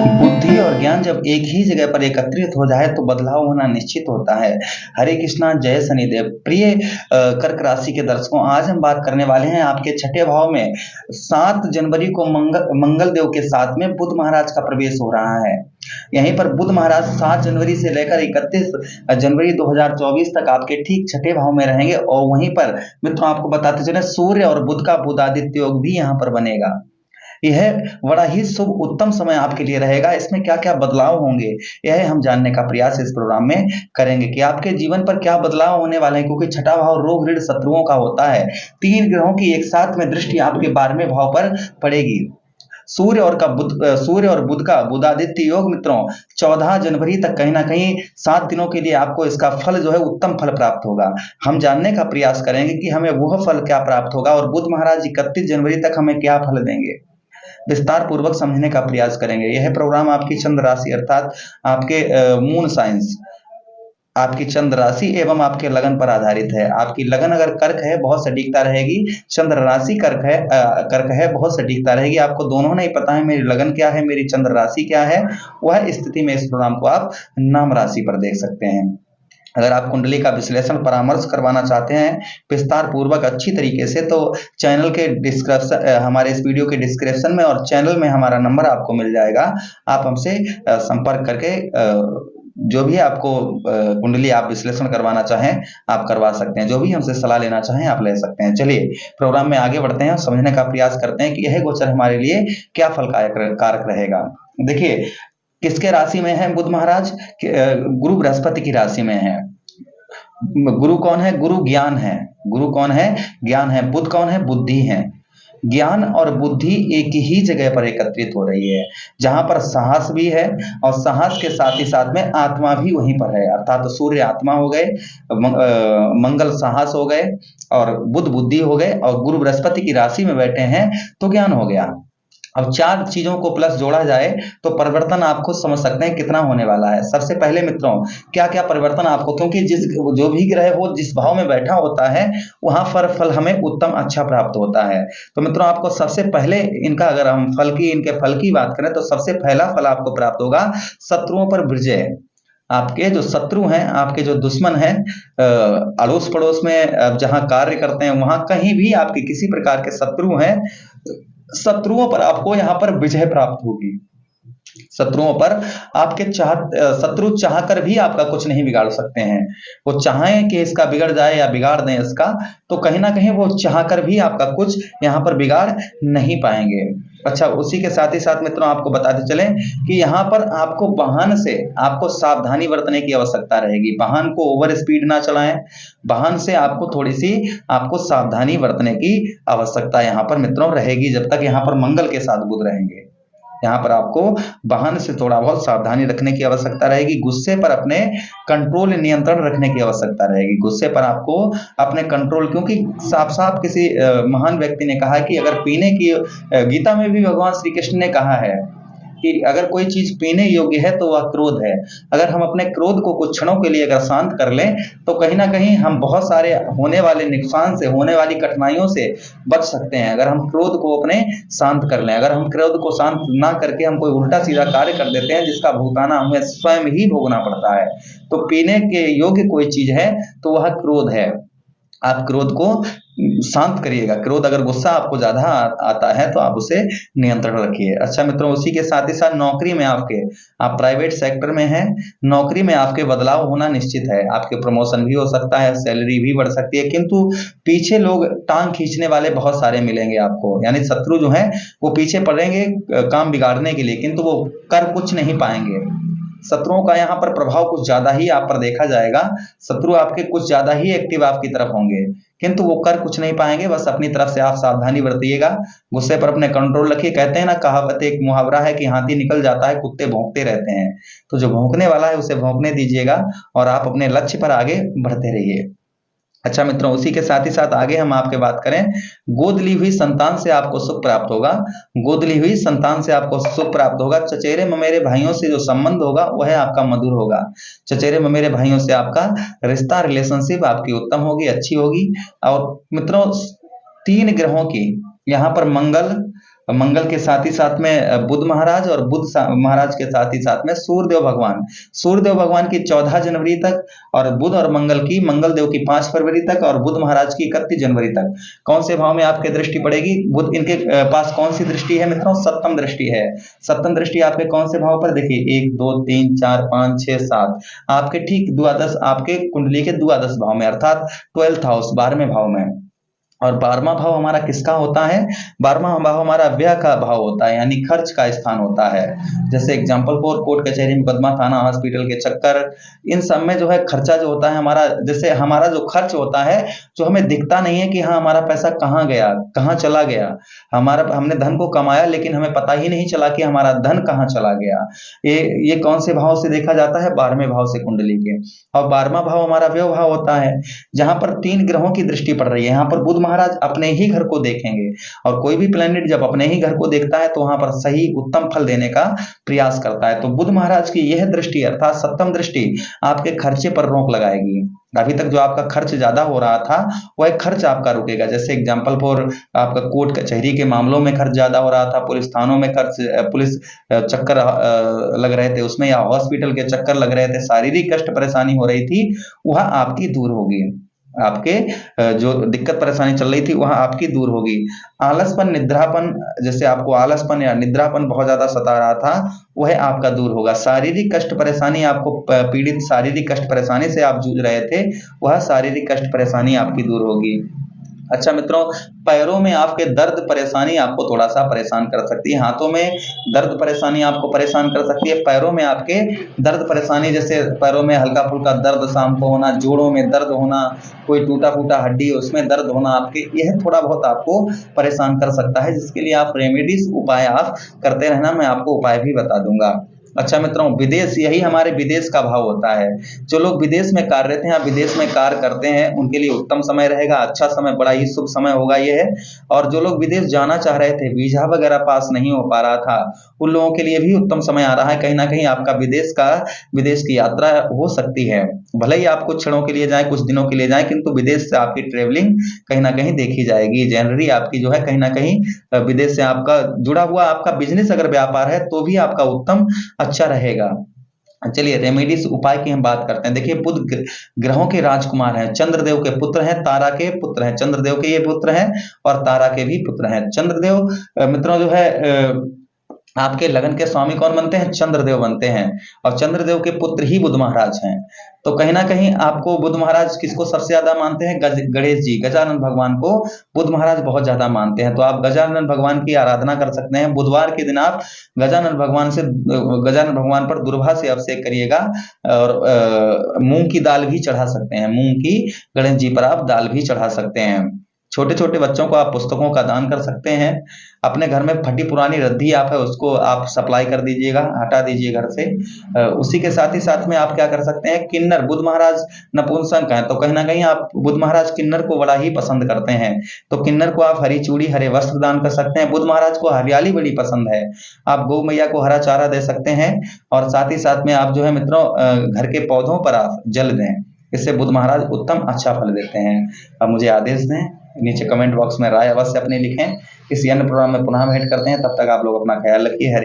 बुद्धि और ज्ञान जब एक ही जगह पर एकत्रित हो जाए तो बदलाव होना निश्चित होता है। हरे कृष्णा, जय शनिदेव। प्रिय कर्क राशि के दर्शकों, आज हम बात करने वाले हैं आपके छठे भाव में 7 जनवरी को मंगल देव के साथ में बुध महाराज का प्रवेश हो रहा है। यहीं पर बुध महाराज 7 जनवरी से लेकर 31 जनवरी 2024 तक आपके ठीक छठे भाव में रहेंगे और वहीं पर मित्रों आपको बताते चले सूर्य और बुध का बुधादित्य योग भी यहाँ पर बनेगा। यह बड़ा ही शुभ उत्तम समय आपके लिए रहेगा। इसमें क्या क्या बदलाव होंगे यह हम जानने का प्रयास इस प्रोग्राम में करेंगे कि आपके जीवन पर क्या बदलाव होने वाले हैं, क्योंकि छठा भाव रोग ऋण शत्रुओं का होता है। 3 ग्रहों की एक साथ में दृष्टि आपके 12वें भाव पर पड़ेगी। सूर्य और बुध का बुधादित्य योग मित्रों 14 जनवरी तक कहीं ना कहीं 7 दिनों के लिए आपको इसका फल जो है उत्तम फल प्राप्त होगा। हम जानने का प्रयास करेंगे कि हमें वह फल क्या प्राप्त होगा और बुध महाराज 31 जनवरी तक हमें क्या फल देंगे, विस्तार पूर्वक समझने का प्रयास करेंगे। यह प्रोग्राम आपकी चंद्र राशि अर्थात आपके मून साइंस, आपकी चंद्र राशि एवं आपके लगन पर आधारित है। आपकी लगन अगर कर्क है बहुत सटीकता रहेगी, चंद्र राशि कर्क है बहुत सटीकता रहेगी। आपको दोनों नहीं पता है मेरी लगन क्या है, मेरी चंद्र राशि क्या है, वह स्थिति में इस प्रोग्राम को आप नाम राशि पर देख सकते हैं। अगर आप कुंडली का विश्लेषण परामर्श करवाना चाहते हैं विस्तार पूर्वक अच्छी तरीके से, तो चैनल के डिस्क्रिप्शन, हमारे इस वीडियो के डिस्क्रिप्शन में और चैनल में हमारा नंबर आपको मिल जाएगा। आप हमसे संपर्क करके जो भी आपको कुंडली आप विश्लेषण करवाना चाहें आप करवा सकते हैं, जो भी हमसे सलाह लेना चाहें आप ले सकते हैं। चलिए प्रोग्राम में आगे बढ़ते हैं, समझने का प्रयास करते हैं कि यह गोचर हमारे लिए क्या फलकारक रहेगा। देखिए किसके राशि में है बुध महाराज, गुरु बृहस्पति की राशि में है। गुरु कौन है, गुरु ज्ञान है। गुरु कौन है, ज्ञान है। बुध कौन है, बुद्धि है। ज्ञान और बुद्धि एक ही जगह पर एकत्रित हो रही है, जहां पर साहस भी है और साहस के साथ ही साथ में आत्मा भी वहीं पर है। अर्थात तो सूर्य आत्मा हो गए, मंगल साहस हो गए और बुध बुद्धि हो गए और गुरु बृहस्पति की राशि में बैठे हैं तो ज्ञान हो गया। अब 4 चीजों को प्लस जोड़ा जाए तो परिवर्तन आपको समझ सकते हैं कितना होने वाला है। सबसे पहले मित्रों क्या क्या परिवर्तन आपको, क्योंकि जो भी ग्रह हो जिस भाव में बैठा होता है वहां पर फल हमें उत्तम अच्छा प्राप्त होता है। तो मित्रों आपको सबसे पहले इनका अगर हम इनके फल की बात करें तो सबसे पहला फल आपको प्राप्त होगा शत्रुओं पर विजय। आपके जो शत्रु हैं, आपके जो दुश्मन हैं, अड़ोस पड़ोस में जहां कार्य करते हैं वहां कहीं भी आपके किसी प्रकार के शत्रु हैं, शत्रुओं पर आपको यहां पर विजय प्राप्त होगी। शत्रुओं पर आपके शत्रु चाहकर भी आपका कुछ नहीं बिगाड़ सकते हैं। वो चाहें कि इसका बिगड़ जाए या बिगाड़ दें इसका, तो कहीं ना कहीं वो चाहकर भी आपका कुछ यहाँ पर बिगाड़ नहीं पाएंगे। अच्छा, उसी के साथ ही साथ मित्रों आपको बताते चलें कि यहाँ पर आपको वाहन से आपको सावधानी बरतने की आवश्यकता रहेगी। वाहन को ओवर स्पीड ना चलाएं, वाहन से आपको थोड़ी सी आपको सावधानी बरतने की आवश्यकता यहाँ पर मित्रों रहेगी, जब तक यहाँ पर मंगल के साथ बुध रहेंगे। यहाँ पर आपको वाहन से थोड़ा बहुत सावधानी रखने की आवश्यकता रहेगी। गुस्से पर अपने कंट्रोल नियंत्रण रखने की आवश्यकता रहेगी। गुस्से पर आपको अपने कंट्रोल, क्योंकि साफ साफ किसी महान व्यक्ति ने कहा कि अगर पीने की, गीता में भी भगवान श्री कृष्ण ने कहा है कि अगर कोई चीज पीने योग्य है तो वह क्रोध है। अगर हम अपने क्रोध को कुछ क्षणों के लिए अगर शांत कर लें तो कहीं ना कहीं हम बहुत सारे होने वाले नुकसान से, होने वाली कठिनाइयों से बच सकते हैं। अगर हम क्रोध को अपने शांत कर लें, अगर हम क्रोध को शांत ना करके हम कोई उल्टा सीधा कार्य कर देते हैं जिसका भुगताना हमें स्वयं ही भोगना पड़ता है। तो पीने के योग्य कोई चीज है तो वह क्रोध है। आप क्रोध को शांत करिएगा। क्रोध अगर गुस्सा आपको ज्यादा आता है तो आप उसे नियंत्रण रखिए। अच्छा मित्रों, उसी के साथ ही साथ नौकरी में आप प्राइवेट सेक्टर में हैं, नौकरी में आपके बदलाव होना निश्चित है। आपके प्रमोशन भी हो सकता है, सैलरी भी बढ़ सकती है, किंतु पीछे लोग टांग खींचने वाले बहुत सारे मिलेंगे आपको। यानी शत्रु जो है वो पीछे पड़ेंगे काम बिगाड़ने के लिए, किंतु वो कर कुछ नहीं पाएंगे। शत्रुओं का यहाँ पर प्रभाव कुछ ज्यादा ही आप पर देखा जाएगा। शत्रु आपके कुछ ज्यादा ही एक्टिव आपकी तरफ होंगे, किंतु वो कर कुछ नहीं पाएंगे। बस अपनी तरफ से आप सावधानी बरतिएगा, गुस्से पर अपने कंट्रोल रखिए। कहते हैं ना, कहावत, एक मुहावरा है कि हाथी निकल जाता है कुत्ते भौंकते रहते हैं। तो जो भौंकने वाला है उसे भौंकने दीजिएगा और आप अपने लक्ष्य पर आगे बढ़ते रहिए। अच्छा मित्रों, उसी के साथ ही साथ आगे हम आपके बात करें, गोद ली हुई संतान से आपको सुख प्राप्त होगा। गोद ली हुई संतान से आपको सुख प्राप्त होगा। चचेरे ममेरे भाइयों से जो संबंध होगा वह आपका मधुर होगा। चचेरे ममेरे भाइयों से आपका रिश्ता, रिलेशनशिप आपकी उत्तम होगी, अच्छी होगी। और मित्रों 3 ग्रहों की यहाँ पर मंगल, मंगल के साथ ही साथ में बुध महाराज, और महाराज के साथ ही साथ में सूर्यदेव भगवान। सूर्यदेव भगवान की 14 जनवरी तक, और बुध और मंगल की, मंगल देव की 5 फरवरी तक, और बुध महाराज की 31 जनवरी तक। कौन से भाव में आपके दृष्टि पड़ेगी? बुध इनके पास कौन सी दृष्टि है मित्रों? सप्तम दृष्टि है। सप्तम दृष्टि आपके कौन से भाव पर? देखिए 1 2 3 4 5 6 7, आपके ठीक द्वादश, आपके कुंडली के द्वादश भाव में, अर्थात 12th हाउस, 12वें भाव में। और 12वां भाव हमारा किसका होता है? 12वां भाव हमारा व्यय का भाव होता है, यानी खर्च का स्थान होता है। जैसे एग्जाम्पल फॉर कोर्ट कचहरी, मुकदमा, थाना, हॉस्पिटल के चक्कर, इन सब में जो है खर्चा जो होता है हमारा, जैसे हमारा जो खर्च होता है, जो हमें दिखता नहीं है कि हाँ हमारा पैसा कहाँ गया, कहाँ चला गया। हमने धन को कमाया लेकिन हमें पता ही नहीं चला कि हमारा धन कहाँ चला गया। ये कौन से भाव से देखा जाता है? 12वें भाव से कुंडली के। और 12वां भाव हमारा व्यय भाव होता है, जहां पर 3 ग्रहों की दृष्टि पड़ रही है। यहाँ पर बुध महाराज अपने ही घर को देखेंगे, और कोई भी प्लैनेट जब अपने ही घर को देखता है तो वहां पर सही उत्तम फल देने का प्रयास करता है। तो बुध महाराज की यह दृष्टि, अर्थात सप्तम दृष्टि, आपके खर्चे पर रोक लगाएगी। अभी तक जो आपका खर्च ज्यादा हो रहा था, वह खर्च आपका रुकेगा। जैसे एग्जाम्पल फॉर आपका कोर्ट कचहरी के मामलों में खर्च ज्यादा हो रहा था, पुलिस थानों में खर्च, पुलिस चक्कर लग रहे थे उसमें, या हॉस्पिटल के चक्कर लग रहे थे, शारीरिक कष्ट परेशानी हो रही थी, वह आपकी दूर होगी। आपके जो दिक्कत परेशानी चल रही थी वह आपकी दूर होगी। आलसपन, निद्रापन, जैसे आपको आलसपन या निद्रापन बहुत ज्यादा सता रहा था, वह आपका दूर होगा। शारीरिक कष्ट परेशानी, आपको पीड़ित शारीरिक कष्ट परेशानी से आप जूझ रहे थे, वह शारीरिक कष्ट परेशानी आपकी दूर होगी। अच्छा मित्रों, पैरों में आपके दर्द परेशानी आपको थोड़ा सा परेशान कर सकती है। हाथों में दर्द परेशानी आपको परेशान कर सकती है। पैरों में आपके दर्द परेशानी, जैसे पैरों में हल्का फुल्का दर्द शाम को होना, जोड़ों में दर्द होना, कोई टूटा फूटा हड्डी उसमें दर्द होना, आपके यह थोड़ा बहुत आपको परेशान कर सकता है, जिसके लिए आप रेमेडीज उपाय आप करते रहना। मैं आपको उपाय भी बता दूंगा। अच्छा मित्रों, विदेश, यही हमारे विदेश का भाव होता है। जो लोग विदेश में कार्यरत हैं या विदेश में कार्य करते हैं, उनके लिए उत्तम समय रहेगा, अच्छा समय, बड़ा ही शुभ समय होगा ये है। और जो लोग विदेश जाना चाह रहे थे, वीजा वगैरह पास नहीं हो पा रहा था, उन लोगों के लिए भी उत्तम समय आ रहा है। कहीं ना कहीं आपका विदेश की यात्रा हो सकती है। भले ही आप कुछ क्षणों के लिए जाए, कुछ दिनों के लिए जाए, किंतु विदेश से आपकी ट्रेवलिंग कहीं ना कहीं देखी जाएगी। जनरली आपकी जो है कहीं ना कहीं विदेश से आपका जुड़ा हुआ आपका बिजनेस अगर व्यापार है तो भी आपका उत्तम अच्छा रहेगा। चलिए रेमेडीज उपाय की हम बात करते हैं। देखिए बुध ग्रहों के राजकुमार हैं, चंद्रदेव के पुत्र हैं, तारा के पुत्र हैं। चंद्रदेव के ये पुत्र हैं और तारा के भी पुत्र हैं। चंद्रदेव मित्रों जो है आपके लगन के स्वामी कौन बनते हैं? चंद्रदेव बनते हैं, और चंद्रदेव के पुत्र ही बुध महाराज हैं। तो कहीं ना कहीं आपको बुध महाराज किसको सबसे ज्यादा मानते हैं? गणेश जी, गजानन भगवान को बुध महाराज बहुत ज्यादा मानते हैं। तो आप गजानन भगवान की आराधना कर सकते हैं। बुधवार के दिन आप गजानन भगवान पर दुर्भा से अभिषेक करिएगा, और मूंग की दाल भी चढ़ा सकते हैं। मूंग की गणेश जी पर आप दाल भी चढ़ा सकते हैं। छोटे छोटे बच्चों को आप पुस्तकों का दान कर सकते हैं। अपने घर में फटी पुरानी रद्दी आप है उसको आप सप्लाई कर दीजिएगा, हटा दीजिए घर से। उसी के साथ ही साथ में आप क्या कर सकते हैं? किन्नर, बुध महाराज नपुंसक हैं, तो कहीं ना कहीं आप बुध महाराज किन्नर को बड़ा ही पसंद करते हैं, तो किन्नर को आप हरी चूड़ी, हरे वस्त्र दान कर सकते हैं। बुध महाराज को हरियाली बड़ी पसंद है, आप गौ मैया को हरा चारा दे सकते हैं। और साथ ही साथ में आप जो है मित्रों घर के पौधों पर आप जल दें, इससे बुध महाराज उत्तम अच्छा फल देते हैं। अब मुझे आदेश दें, नीचे कमेंट बॉक्स में राय अवश्य अपनी लिखें। किसी अन्य प्रोग्राम में पुनः भेंट करते हैं, तब तक आप लोग अपना ख्याल रखिए। हरि